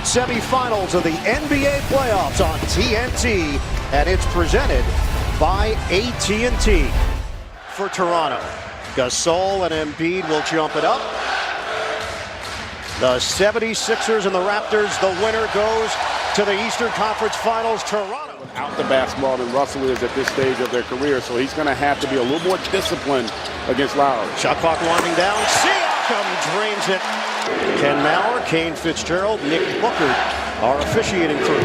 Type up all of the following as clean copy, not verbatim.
semifinals of the NBA playoffs on TNT, and it's presented by AT&T. For Toronto, Gasol and Embiid will jump it up. The 76ers and the Raptors, the winner goes to the Eastern Conference Finals. Toronto. Without the basketball than Russell is at this stage of their career, so he's going to have to be a little more disciplined against Lowry. Shot clock winding down. Siakam drains it. Ken Maurer, Kane Fitzgerald, Nick Booker are officiating crew.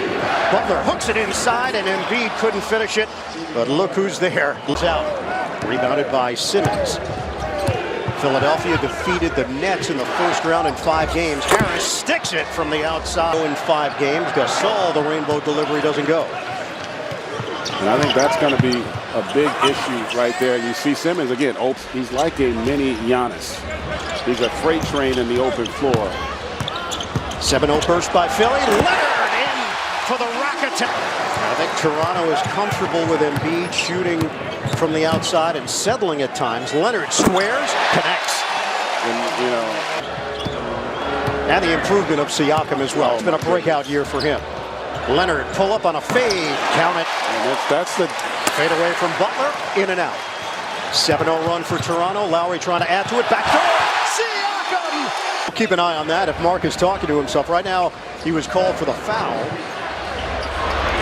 Butler hooks it inside, and Embiid couldn't finish it. But look who's there. He's out. Rebounded by Simmons. Philadelphia defeated the Nets in the first round in 5 games. Harris sticks it from the outside in 5 games. Gasol, the rainbow delivery doesn't go. And I think that's going to be a big issue right there. You see Simmons again. He's like a mini Giannis. He's a freight train in the open floor. 7-0 burst by Philly. Leonard in for the racket. I think Toronto is comfortable with Embiid shooting from the outside and settling at times. Leonard squares, connects. And the improvement of Siakam as well. It's been a breakout year for him. Leonard pull up on a fade, count it. And that's the fade away from Butler, in and out. 7-0 run for Toronto. Lowry trying to add to it. Back door. Siakam! Keep an eye on that if Mark is talking to himself. Right now, he was called for the foul.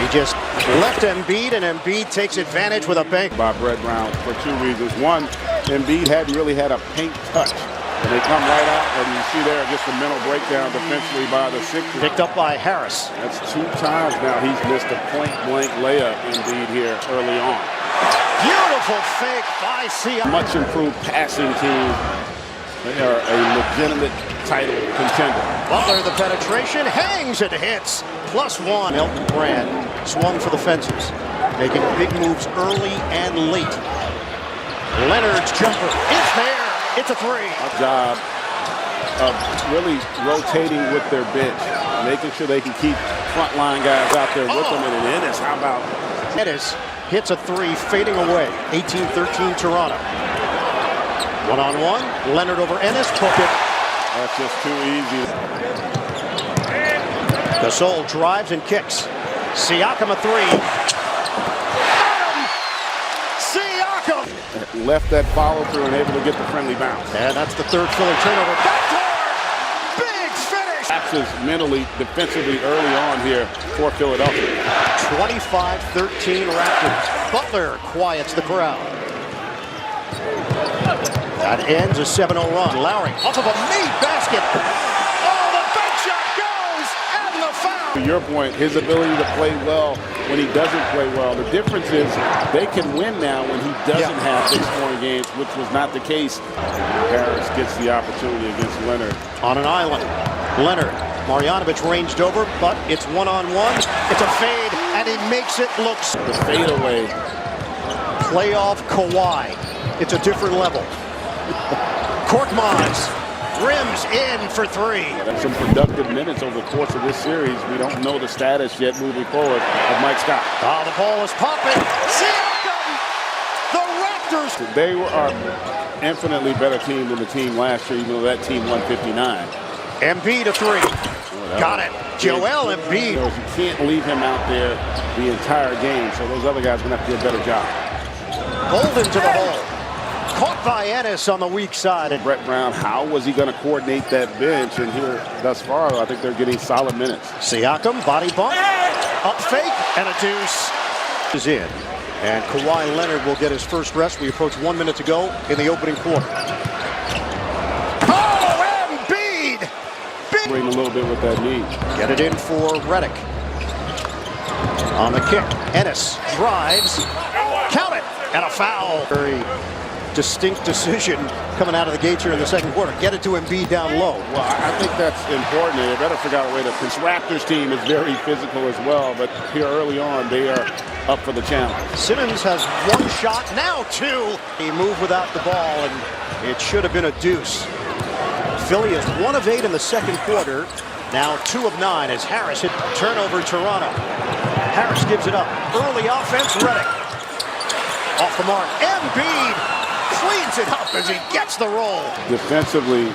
He just left Embiid, and Embiid takes advantage with a bank. By Brett Brown for 2 reasons. One, Embiid hadn't really had a paint touch. And they come right out, and you see there just a mental breakdown defensively by the Sixers. Picked up by Harris. That's 2 times now he's missed a point-blank layup indeed here early on. Beautiful fake by Siakam. Much improved passing team. They are a legitimate title contender. Butler, the penetration, hangs and hits. +1. Milton Brand swung for the fences, making big moves early and late. Leonard's jumper is there. It's a 3. A job of really rotating with their bench, making sure they can keep frontline guys out there with them. And Ennis, how about? Ennis hits a 3, fading away. 18-13 Toronto. 1-on-1. Leonard over Ennis. Book it. That's just too easy. Gasol drives and kicks. Siakam a 3. Left that follow through and able to get the friendly bounce. And that's the 3rd Philly turnover. Backdoor! Big finish! Lapses mentally, defensively early on here for Philadelphia. 25-13 Raptors. Butler quiets the crowd. That ends a 7-0 run. Lowry off of a made basket. Oh, the bank shot goes! And the foul! To your point, his ability to play well when he doesn't play well. The difference is they can win now when he doesn't have big scoring games, which was not the case. Harris gets the opportunity against Leonard. On an island, Leonard. Marjanovic ranged over, but it's 1-on-1. It's a fade, and he makes it look. The fadeaway. Playoff Kawhi. It's a different level. Korkmaz rims in for 3. That's some productive minutes over the course of this series. We don't know the status yet moving forward of Mike Scott. Oh, the ball is popping. Siakam! The Raptors! They are an infinitely better team than the team last year, even though that team won 59. Embiid a 3. Got it. Joel Embiid. You can't leave him out there the entire game, so those other guys are going to have to do a better job. Bolden to the hole. Caught by Ennis on the weak side. And Brett Brown, how was he going to coordinate that bench? And here, thus far, I think they're getting solid minutes. Siakam, body bump, up fake, and a deuce is in. And Kawhi Leonard will get his first rest. We approach 1 minute to go in the opening quarter. Oh, Embiid! Bring a little bit with that knee. Get it in for Redick. On the kick, Ennis drives, count it, and a foul. Very distinct decision coming out of the gates here in the second quarter. Get it to Embiid down low. Well, I think that's important. They better figure out a way to. This Raptors team is very physical as well, but here early on, they are up for the challenge. Simmons has 1 shot, now 2. He moved without the ball, and it should have been a deuce. Philly is 1 of 8 in the second quarter. Now 2 of 9 as Harris hit turnover Toronto. Harris gives it up. Early offense, Redick. Off the mark. Embiid cleans it up as he gets the roll. Defensively,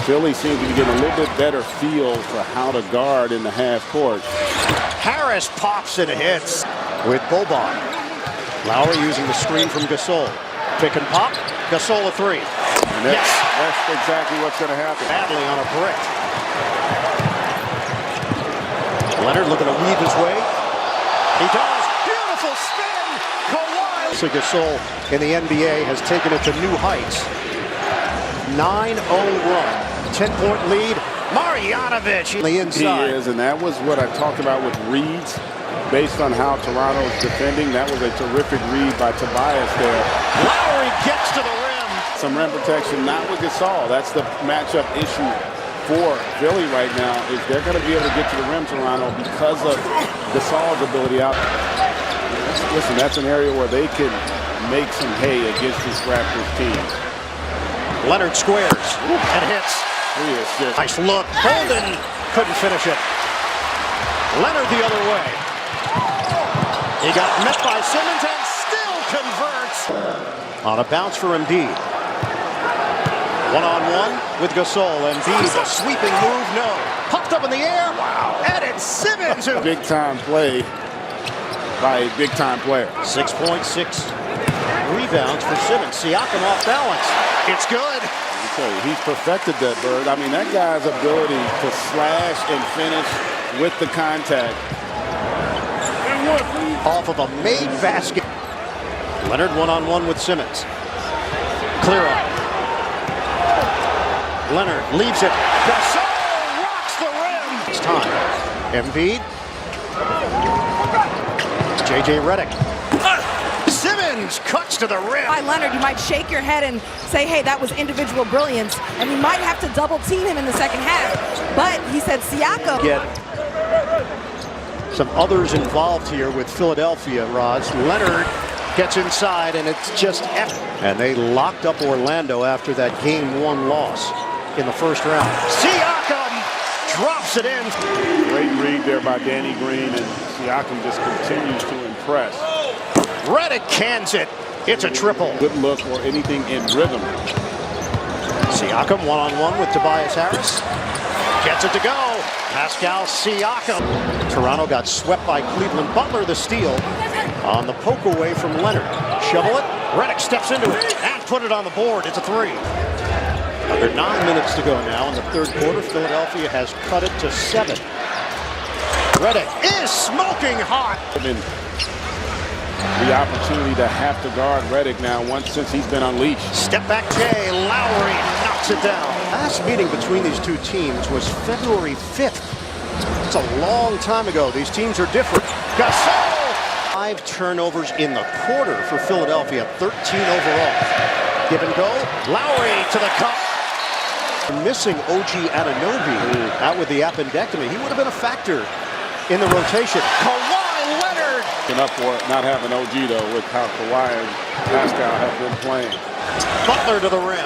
Philly seems to be getting a little bit better feel for how to guard in the half court. Harris pops and hits with Boban. Lowry using the screen from Gasol. Pick and pop. Gasol a three. And that's exactly what's going to happen. Badly on a brick. Leonard looking to weave his way. He does. Beautiful spin. Kawhi. So Gasol in the NBA has taken it to new heights. 9-0 run. 10-point lead. Marjanovic on the inside. He is, and that was what I talked about with reads. Based on how Toronto's defending, that was a terrific read by Tobias there. Lowry gets to the rim. Some rim protection, not with Gasol. That's the matchup issue for Philly right now, is they're going to be able to get to the rim, Toronto, because of Gasol's ability out. Listen, that's an area where they can make some hay against this Raptors team. Leonard squares and hits. Nice look. Holden couldn't finish it. Leonard the other way. He got met by Simmons and still converts. On a bounce for Embiid. One-on-one with Gasol. Embiid, a sweeping move, no. Popped up in the air. Wow. And it's Simmons who... Big-time play by a big-time player. 6.6 rebounds for Simmons. Siakam off balance. It's good. He's perfected that, Bird. I mean, that guy's ability to slash and finish with the contact. Off of a made basket. Leonard one-on-one with Simmons. Clear up. Leonard leaves it. Gasol rocks the rim. It's time. Embiid. J.J. Redick. Simmons cuts to the rim. By Leonard, you might shake your head and say, hey, that was individual brilliance, and we might have to double team him in the second half. But he said Siakam. Get some others involved here with Philadelphia, Roz. Leonard gets inside, and it's just and they locked up Orlando after that Game 1 loss in the first round. Siakam drops it in. Great read there by Danny Green, and Siakam just continues to impress. Redick cans it. It's a triple. Good look or anything in rhythm. Siakam one-on-one with Tobias Harris. Gets it to go. Pascal Siakam. Toronto got swept by Cleveland. Butler the steal on the poke away from Leonard. Shovel it. Redick steps into it and put it on the board. It's a three. Under 9 minutes to go now in the third quarter. Philadelphia has cut it to 7. Redick is smoking hot. The opportunity to have to guard Redick now since he's been unleashed. Step back Jay. Lowry knocks it down. Last meeting between these two teams was February 5th. It's a long time ago. These teams are different. Gasol! 5 turnovers in the quarter for Philadelphia. 13 overall. Give and go. Lowry to the cup. Missing OG Anunoby out with the appendectomy. He would have been a factor in the rotation. Kawhi Leonard! Enough for it, not having OG though, with how Kawhi and Pascal have been playing. Butler to the rim.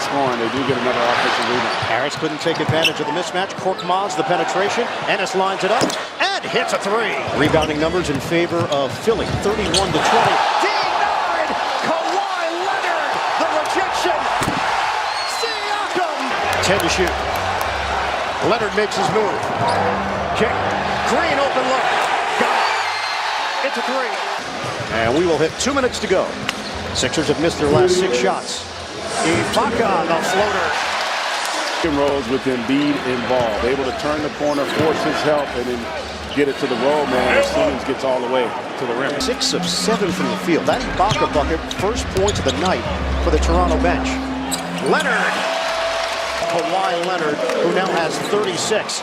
Scoring, they do get another offensive rebound. Harris couldn't take advantage of the mismatch. Korkmaz the penetration. Ennis lines it up and hits a three. Rebounding numbers in favor of Philly. 31 to 20. Denied! Kawhi Leonard! The rejection! Siakam! 10 to shoot. Leonard makes his move. Kick. Green open look. Got it. It's a three. And we will hit 2 minutes to go. Sixers have missed their last 6 shots. Ibaka, the floater. Rolls with Embiid involved. Able to turn the corner, force his help, and then get it to the roll man as Simmons gets all the way to the rim. 6 of 7 from the field. That Ibaka bucket, first points of the night for the Toronto bench. Leonard. Kawhi Leonard, who now has 36.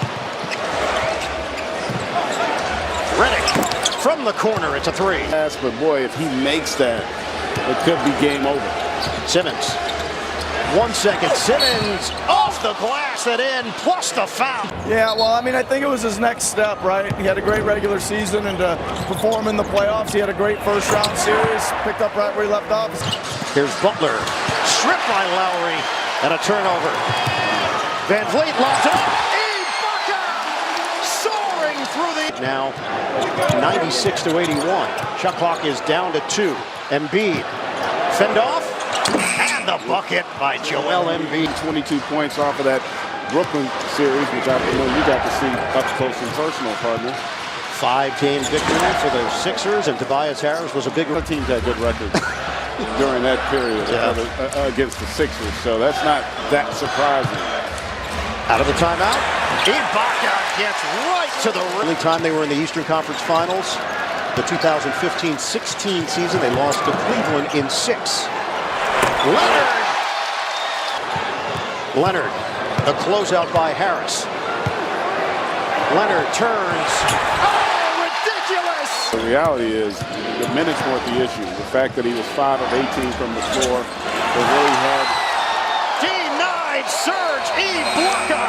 Redick from the corner. It's a three. Yes, but boy, if he makes that, it could be game over. Simmons. 1 second. Simmons off the glass and in, plus the foul. Yeah, well, I mean, I think it was his next step, right? He had a great regular season, and to perform in the playoffs, he had a great first-round series, picked up right where he left off. Here's Butler. Stripped by Lowry, and a turnover. Van Vliet lobs it up. Ibaka soaring through the... Now, 96 to 81. Shot clock is down to 2. Embiid. Fend off. And the bucket by Joel Embiid. 22 points off of that Brooklyn series, which I know you got to see up close and personal, partner. 5-game victory for the Sixers, and Tobias Harris was a big The teams had good records during that period against the Sixers, so that's not that surprising. Out of the timeout, Ibaka gets right to the rim. Only time they were in the Eastern Conference Finals, the 2015-16 season, they lost to Cleveland in 6. Leonard, the closeout by Harris. Leonard turns. Oh, ridiculous! The reality is, the minutes weren't the issue. The fact that he was 5 of 18 from the floor, they really had. Denied Serge Ibaka.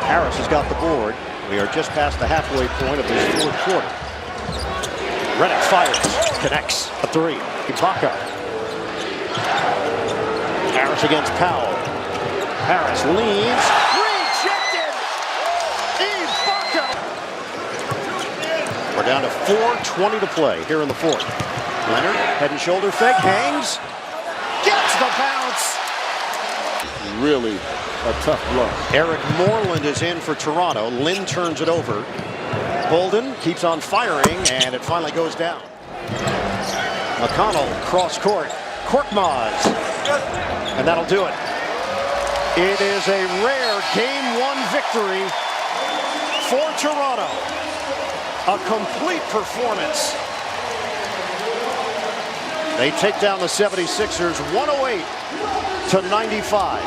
Harris has got the board. We are just past the halfway point of this fourth quarter. Redick fires, connects a 3. Ibaka. Harris against Powell. Harris leans. Rejected! Ibaka! We're down to 4:20 to play here in the fourth. Leonard, head and shoulder fake, hangs. Gets the bounce! Really a tough blow. Eric Moreland is in for Toronto. Lynn turns it over. Bolden keeps on firing, and it finally goes down. McConnell, cross court. Korkmaz. And that'll do it. It is a rare Game 1 victory for Toronto. A complete performance. They take down the 76ers 108-95.